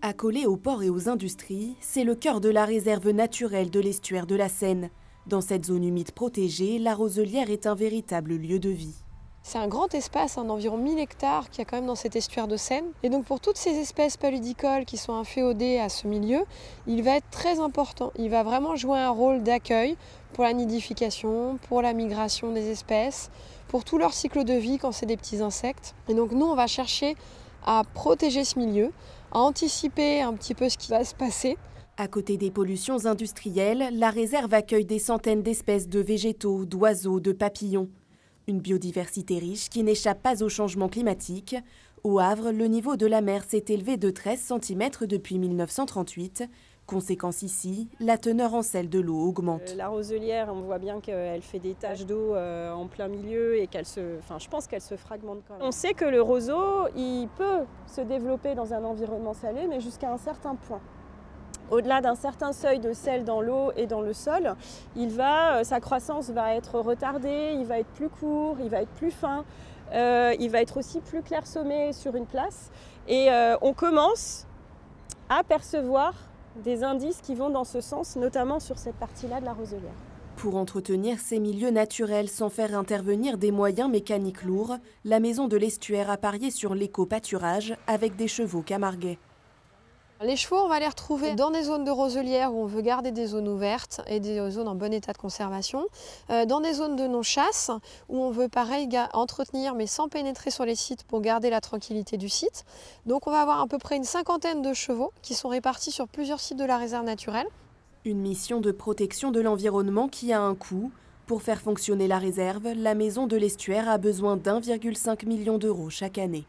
Accolé aux ports et aux industries, c'est le cœur de la réserve naturelle de l'estuaire de la Seine. Dans cette zone humide protégée, la Roselière est un véritable lieu de vie. C'est un grand espace, d'environ 1000 hectares qu'il y a quand même dans cet estuaire de Seine. Et donc pour toutes ces espèces paludicoles qui sont inféodées à ce milieu, il va être très important. Il va vraiment jouer un rôle d'accueil pour la nidification, pour la migration des espèces, pour tout leur cycle de vie quand c'est des petits insectes. Et donc nous, on va chercher à protéger ce milieu, à anticiper un petit peu ce qui va se passer. À côté des pollutions industrielles, la réserve accueille des centaines d'espèces de végétaux, d'oiseaux, de papillons. Une biodiversité riche qui n'échappe pas au changement climatique. Au Havre, le niveau de la mer s'est élevé de 13 cm depuis 1938. Conséquence ici, la teneur en sel de l'eau augmente. La Roselière, on voit bien qu'elle fait des taches d'eau en plein milieu et je pense qu'elle se fragmente quand même. On sait que le roseau, il peut se développer dans un environnement salé, mais jusqu'à un certain point. Au-delà d'un certain seuil de sel dans l'eau et dans le sol, sa croissance va être retardée, il va être plus court, il va être plus fin, il va être aussi plus clairsemé sur une place. Et on commence à percevoir des indices qui vont dans ce sens, notamment sur cette partie-là de la Roselière. Pour entretenir ces milieux naturels sans faire intervenir des moyens mécaniques lourds, la maison de l'estuaire a parié sur l'éco-pâturage avec des chevaux camarguais. Les chevaux, on va les retrouver dans des zones de roselière où on veut garder des zones ouvertes et des zones en bon état de conservation, dans des zones de non-chasse où on veut pareil entretenir mais sans pénétrer sur les sites pour garder la tranquillité du site. Donc on va avoir à peu près une cinquantaine de chevaux qui sont répartis sur plusieurs sites de la réserve naturelle. Une mission de protection de l'environnement qui a un coût. Pour faire fonctionner la réserve, la maison de l'estuaire a besoin d'1,5 million d'euros chaque année.